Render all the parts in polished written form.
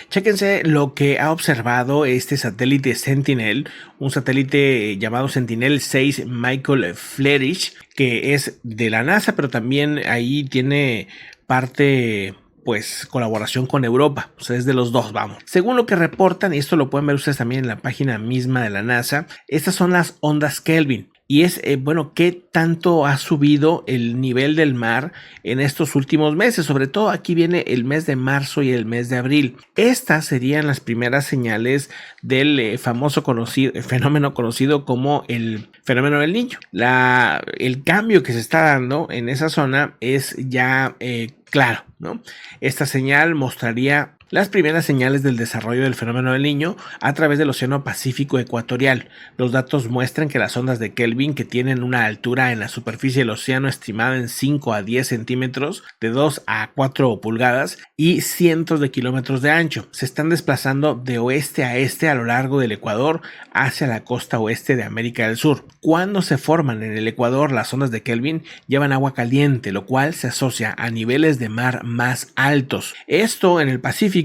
Chéquense lo que ha observado este satélite Sentinel, un satélite llamado Sentinel-6 Michael Flerish, que es de la NASA, pero también ahí tiene parte, pues, colaboración con Europa, o sea, es de los dos, vamos. Según lo que reportan, y esto lo pueden ver ustedes también en la página misma de la NASA, estas son las ondas Kelvin. Y es, bueno, qué tanto ha subido el nivel del mar en estos últimos meses. Sobre todo aquí viene el mes de marzo y el mes de abril. Estas serían las primeras señales del famoso fenómeno conocido como el fenómeno del Niño. El cambio que se está dando en esa zona es ya claro, ¿no? Esta señal mostraría las primeras señales del desarrollo del fenómeno del Niño a través del Océano Pacífico ecuatorial. Los datos muestran que las ondas de Kelvin, que tienen una altura en la superficie del océano estimada en 5 a 10 centímetros, de 2 a 4 pulgadas y cientos de kilómetros de ancho, se están desplazando de oeste a este a lo largo del Ecuador hacia la costa oeste de América del Sur. Cuando se forman en el Ecuador, las ondas de Kelvin llevan agua caliente, lo cual se asocia a niveles de mar más altos. Esto en el Pacífico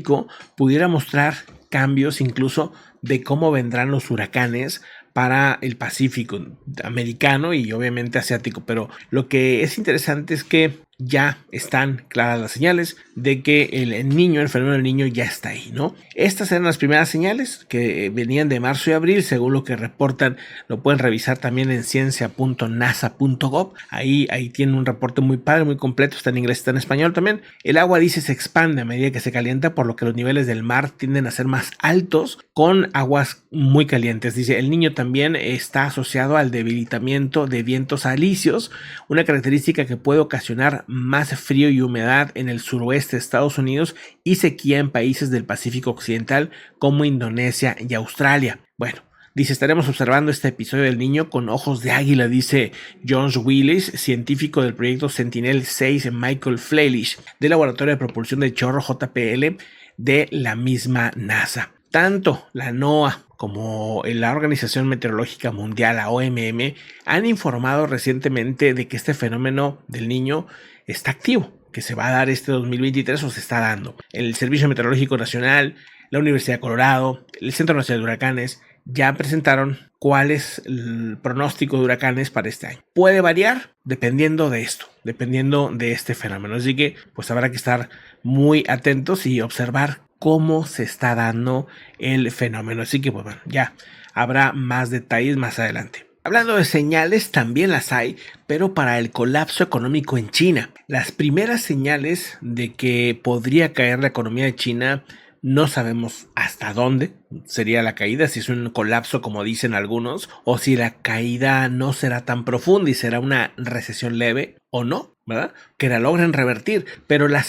pudiera mostrar cambios incluso de cómo vendrán los huracanes para el Pacífico americano y obviamente asiático, pero lo que es interesante es que ya están claras las señales de que el fenómeno del Niño ya está ahí, ¿no? Estas eran las primeras señales que venían de marzo y abril, según lo que reportan. Lo pueden revisar también en ciencia.nasa.gov. Ahí tienen un reporte muy padre, muy completo, está en inglés, está en español también. El agua, dice, se expande a medida que se calienta, por lo que los niveles del mar tienden a ser más altos con aguas muy calientes. Dice, el Niño también está asociado al debilitamiento de vientos alisios, una característica que puede ocasionar más frío y humedad en el suroeste de Estados Unidos y sequía en países del Pacífico Occidental como Indonesia y Australia. Bueno, dice, estaremos observando este episodio del Niño con ojos de águila, dice John Willis, científico del proyecto Sentinel-6 Michael Flelish, del Laboratorio de Propulsión de Chorro JPL de la misma NASA. Tanto la NOAA como la Organización Meteorológica Mundial, la OMM, han informado recientemente de que este fenómeno del Niño está activo, que se va a dar este 2023 o se está dando. El Servicio Meteorológico Nacional, la Universidad de Colorado, el Centro Nacional de Huracanes ya presentaron cuál es el pronóstico de huracanes para este año. Puede variar dependiendo de esto, dependiendo de este fenómeno. Así que pues habrá que estar muy atentos y observar cómo se está dando el fenómeno. Así que pues bueno, ya habrá más detalles más adelante. Hablando de señales, también las hay, pero para el colapso económico en China. Las primeras señales de que podría caer la economía de China, no sabemos hasta dónde sería la caída, si es un colapso como dicen algunos, o si la caída no será tan profunda y será una recesión leve o no, ¿verdad? Que la logren revertir. Pero la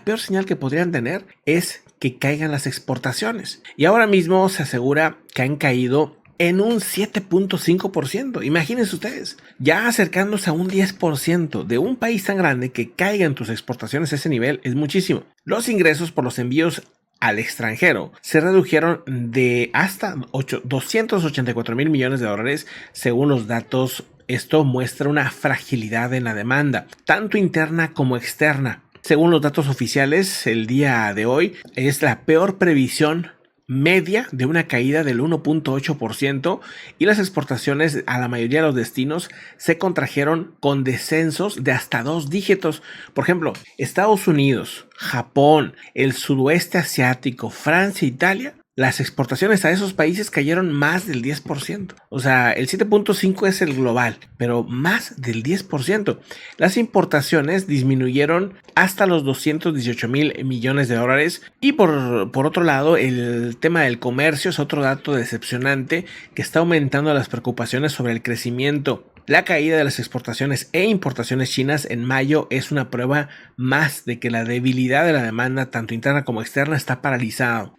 peor señal que podrían tener es que caigan las exportaciones. Y ahora mismo se asegura que han caído en un 7.5%. Imagínense ustedes, ya acercándose a un 10% de un país tan grande, que caigan tus exportaciones a ese nivel es muchísimo. Los ingresos por los envíos al extranjero se redujeron de hasta 284 mil millones de dólares según los datos. Esto muestra una fragilidad en la demanda, tanto interna como externa. Según los datos oficiales, el día de hoy es la peor previsión media de una caída del 1.8% y las exportaciones a la mayoría de los destinos se contrajeron con descensos de hasta 2 dígitos. Por ejemplo, Estados Unidos, Japón, el sudoeste asiático, Francia e Italia, las exportaciones a esos países cayeron más del 10%. O sea, el 7.5% es el global, pero más del 10%. Las importaciones disminuyeron hasta los 218 mil millones de dólares. Y por otro lado, el tema del comercio es otro dato decepcionante que está aumentando las preocupaciones sobre el crecimiento. La caída de las exportaciones e importaciones chinas en mayo es una prueba más de que la debilidad de la demanda, tanto interna como externa, está paralizada.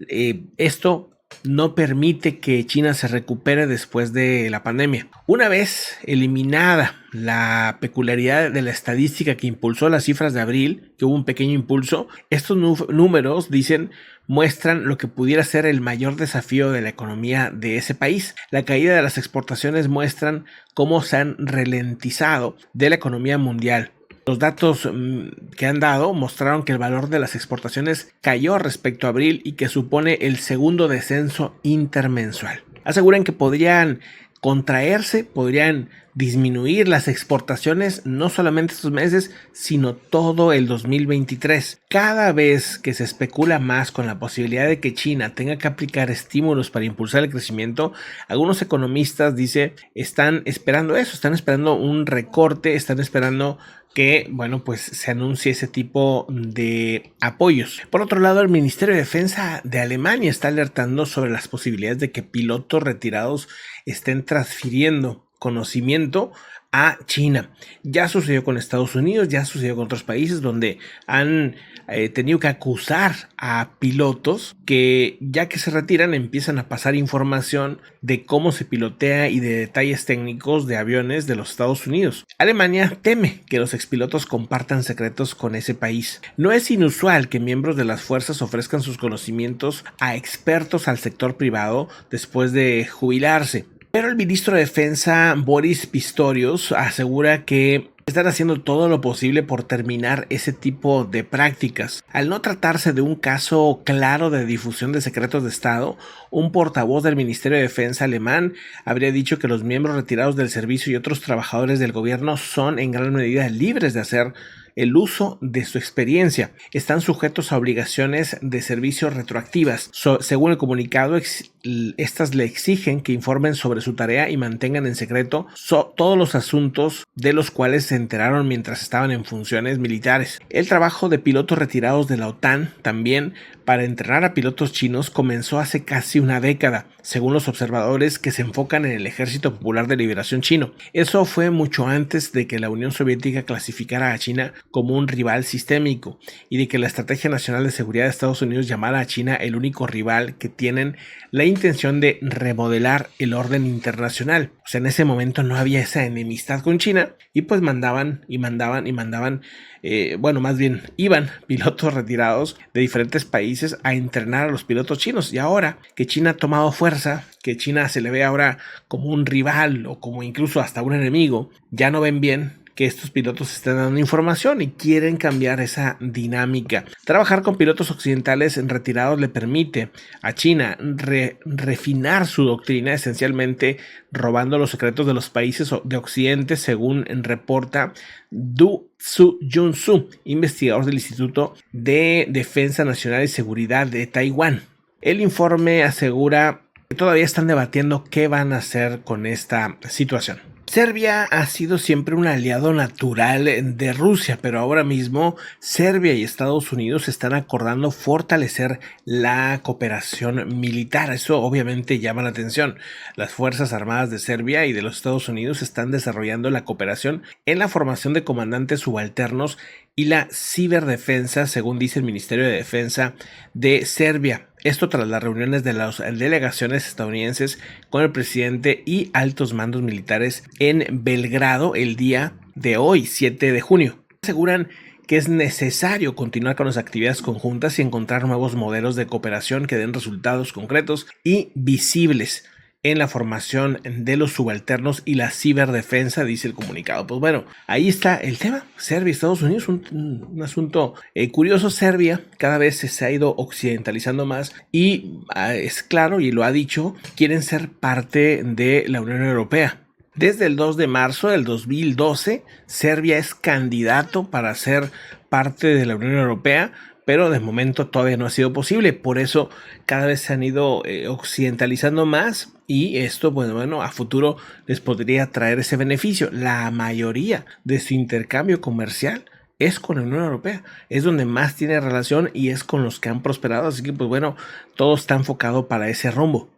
Esto no permite que China se recupere después de la pandemia. Una vez eliminada la peculiaridad de la estadística que impulsó las cifras de abril, que hubo un pequeño impulso, estos números muestran lo que pudiera ser el mayor desafío de la economía de ese país. La caída de las exportaciones muestran cómo se han ralentizado de la economía mundial. Los datos que han dado mostraron que el valor de las exportaciones cayó respecto a abril y que supone el segundo descenso intermensual. Aseguran que podrían contraerse, podrían disminuir las exportaciones no solamente estos meses, sino todo el 2023. Cada vez que se especula más con la posibilidad de que China tenga que aplicar estímulos para impulsar el crecimiento, algunos economistas, dice, están esperando eso, están esperando un recorte, están esperando que, bueno, pues se anuncie ese tipo de apoyos. Por otro lado, el Ministerio de Defensa de Alemania está alertando sobre las posibilidades de que pilotos retirados estén transfiriendo conocimiento a China. Ya sucedió con Estados Unidos, ya sucedió con otros países donde han tenido que acusar a pilotos que ya que se retiran empiezan a pasar información de cómo se pilotea y de detalles técnicos de aviones de los Estados Unidos. Alemania teme que los expilotos compartan secretos con ese país. No es inusual que miembros de las fuerzas ofrezcan sus conocimientos a expertos al sector privado después de jubilarse. Pero el ministro de Defensa Boris Pistorius asegura que están haciendo todo lo posible por terminar ese tipo de prácticas. Al no tratarse de un caso claro de difusión de secretos de Estado, un portavoz del Ministerio de Defensa alemán habría dicho que los miembros retirados del servicio y otros trabajadores del gobierno son en gran medida libres de hacer el uso de su experiencia. Están sujetos a obligaciones de servicio retroactivas. Según el comunicado, estas le exigen que informen sobre su tarea y mantengan en secreto todos los asuntos de los cuales se enteraron mientras estaban en funciones militares. El trabajo de pilotos retirados de la OTAN también para entrenar a pilotos chinos comenzó hace casi una década, según los observadores que se enfocan en el Ejército Popular de Liberación chino. Eso fue mucho antes de que la Unión Soviética clasificara a China como un rival sistémico y de que la Estrategia Nacional de Seguridad de Estados Unidos llamara a China el único rival que tienen la intención de remodelar el orden internacional. O sea, en ese momento no había esa enemistad con China y pues mandaban, más bien iban pilotos retirados de diferentes países a entrenar a los pilotos chinos. Y ahora que China ha tomado fuerza, que China se le ve ahora como un rival o como incluso hasta un enemigo, ya no ven bien que estos pilotos estén dando información y quieren cambiar esa dinámica. Trabajar con pilotos occidentales retirados le permite a China refinar su doctrina, esencialmente robando los secretos de los países de Occidente, según reporta Du Junsu, investigador del Instituto de Defensa Nacional y Seguridad de Taiwán. El informe asegura que todavía están debatiendo qué van a hacer con esta situación. Serbia ha sido siempre un aliado natural de Rusia, pero ahora mismo Serbia y Estados Unidos están acordando fortalecer la cooperación militar. Eso obviamente llama la atención. Las Fuerzas Armadas de Serbia y de los Estados Unidos están desarrollando la cooperación en la formación de comandantes subalternos y la ciberdefensa, según dice el Ministerio de Defensa de Serbia. Esto tras las reuniones de las delegaciones estadounidenses con el presidente y altos mandos militares en Belgrado el día de hoy, 7 de junio. Aseguran que es necesario continuar con las actividades conjuntas y encontrar nuevos modelos de cooperación que den resultados concretos y visibles en la formación de los subalternos y la ciberdefensa, dice el comunicado. Pues bueno, ahí está el tema. Serbia y Estados Unidos, un asunto curioso. Serbia cada vez se ha ido occidentalizando más y es claro, y lo ha dicho, quieren ser parte de la Unión Europea. Desde el 2 de marzo del 2012, Serbia es candidato para ser parte de la Unión Europea, pero de momento todavía no ha sido posible. Por eso cada vez se han ido occidentalizando más y esto, bueno, a futuro les podría traer ese beneficio. La mayoría de su intercambio comercial es con la Unión Europea, es donde más tiene relación y es con los que han prosperado, así que pues bueno, todo está enfocado para ese rumbo.